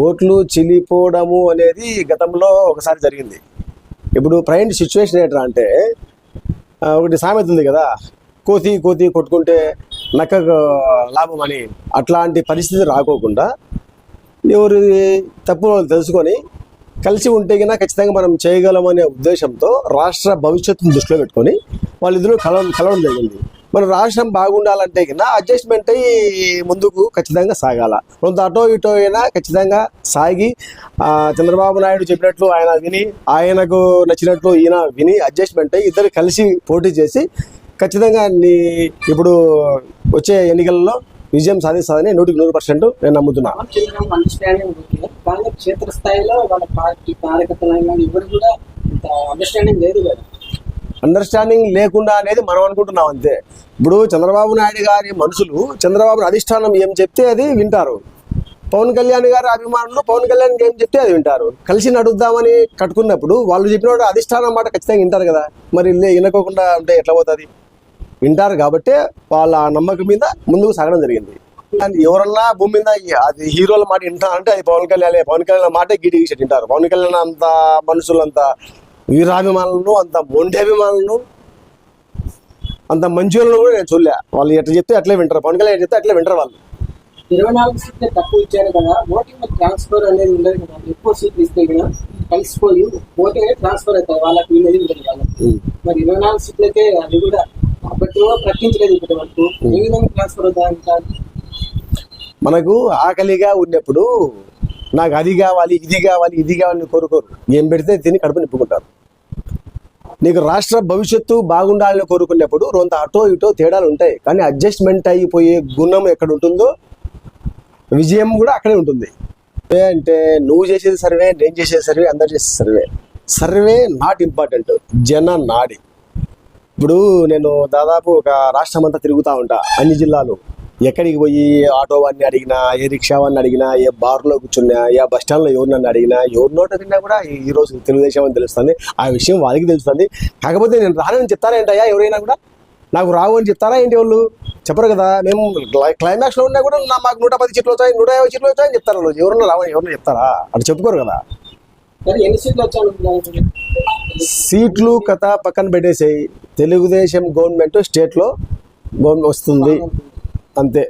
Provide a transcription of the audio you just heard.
ఓట్లు చిలిపోవడము అనేది గతంలో ఒకసారి జరిగింది. ఇప్పుడు ప్రజెంట్ సిచ్యువేషన్ ఏంటంటే అంటే ఒకటి సామెత ఉంది కదా, కోతి కోతి కొట్టుకుంటే నక్కకు లాభం అని. అట్లాంటి పరిస్థితి రాకోకుండా ఎవరు తప్పు తెలుసుకొని కలిసి ఉంటే కన్నా ఖచ్చితంగా మనం చేయగలమనే ఉద్దేశంతో రాష్ట్ర భవిష్యత్తును దృష్టిలో పెట్టుకొని వాళ్ళిద్దరూ కలవడం జరిగింది. మన రాష్ట్రం బాగుండాలంటే కన్నా అడ్జస్ట్మెంట్ అయ్యి ముందుకు ఖచ్చితంగా సాగాల. కొంత అటో ఇటో అయినా ఖచ్చితంగా సాగి చంద్రబాబు నాయుడు చెప్పినట్లు ఆయన విని, ఆయనకు నచ్చినట్లు ఈయన విని అడ్జస్ట్మెంట్ అయ్యి ఇద్దరు కలిసి పోటీ చేసి ఖచ్చితంగా ఇప్పుడు వచ్చే ఎన్నికలలో విజయం సాధిస్తుందని 100% నేను నమ్ముతున్నాను. క్షేత్రస్థాయిలో వాళ్ళ పార్టీ కార్యకర్తలు ఎవరు కూడా అండర్స్టాండింగ్ లేదు కదా. అండర్స్టాండింగ్ లేకుండా అనేది మనం అనుకుంటున్నాం అంతే. ఇప్పుడు చంద్రబాబు నాయుడు గారి మనుషులు చంద్రబాబు అధిష్టానం ఏం చెప్తే అది వింటారు. పవన్ కళ్యాణ్ గారి అభిమానులు పవన్ కళ్యాణ్ ఏం చెప్తే అది వింటారు. కలిసి నడుద్దామని కట్టుకున్నప్పుడు వాళ్ళు చెప్పిన అధిష్టానం మాట ఖచ్చితంగా వింటారు కదా. మరి వినకోకుండా ఉంటే ఎట్లా పోతుంది? వింటారు కాబట్టి వాళ్ళ నమ్మకం మీద ముందుకు సాగడం జరిగింది. ఎవరన్నా భూమి మీద అది హీరోల మాట వింటారంటే అది పవన్ కళ్యాణ్ మాటే గీటి గీసి వింటారు. పవన్ కళ్యాణ్ అంత మనుషులు, అంత వీరాభిమానులను, అంత మొండేభిమానులను, అంత మంచోళ్ళను కూడా నేను చూడలే. వాళ్ళు ఎట్లా చెప్తే అట్లే వింటారు. పవన్ కళ్యాణ్ చెప్తే అట్లే వింటారు. వాళ్ళు 24 సీట్లు తక్కువ ఇచ్చారు కదా, ఓటింగ్ ట్రాన్స్ఫర్ అనేది ఉండదు కదా. ఎక్కువ సీట్లు ఇస్తే కదా కలిసిపోయి ఓటింగ్ అనేది ట్రాన్స్ఫర్ అవుతాయి వాళ్ళకి, వీళ్ళది ఉండదు వాళ్ళకి. మరి 24 సీట్లకే అది కూడా అప్పట్లో ప్రకటించలేదు. ఇప్పటి వరకు ఏ విధంగా ట్రాన్స్ఫర్ అవుతాయంటారు? మనకు ఆకలిగా ఉన్నప్పుడు నాకు అది కావాలి, ఇది కావాలి, ఇది కావాలని కోరుకోరు. ఏం పెడితే తిని కడుపు నింపుకుంటారు. నీకు రాష్ట్ర భవిష్యత్తు బాగుండాలని కోరుకున్నప్పుడు కొంత అటో ఇటో తేడాలు ఉంటాయి. కానీ అడ్జస్ట్మెంట్ అయిపోయే గుణం ఎక్కడ ఉంటుందో విజయం కూడా అక్కడే ఉంటుంది. అంటే నువ్వు చేసేది సర్వే, నేను చేసేది సర్వే, అందరు చేసే సర్వే నాట్ ఇంపార్టెంట్, జన నాడి. ఇప్పుడు నేను దాదాపు ఒక రాష్ట్రం అంతా తిరుగుతూ ఉంటా, అన్ని జిల్లాలు. ఎక్కడికి పోయి ఆటో వాడిని అడిగినా, ఏ రిక్షా వాడిని అడిగినా, ఏ బార్లో కూర్చున్నా, ఏ బస్ స్టాండ్లో ఎవరినన్ను అడిగినా, ఎవరి నోట విన్నా కూడా ఈరోజు తెలుగుదేశం అని తెలుస్తుంది. ఆ విషయం వాళ్ళకి తెలుస్తుంది. కాకపోతే నేను రానని చెప్తారా ఏంటయ్యా? ఎవరైనా కూడా నాకు రావు అని చెప్తారా ఏంటి? వాళ్ళు చెప్పరు కదా. మేము క్లైమాక్స్లో ఉన్నా కూడా మాకు 110 సీట్లు వచ్చాయి, 150 సీట్లు వచ్చాయని చెప్తారు. వాళ్ళు ఎవరన్నా రావని ఎవరన్నా చెప్తారా? అటు చెప్పుకోరు కదా. సీట్లు కథ పక్కన పెట్టేసాయి. తెలుగుదేశం గవర్నమెంట్ స్టేట్లో వస్తుంది అంతే.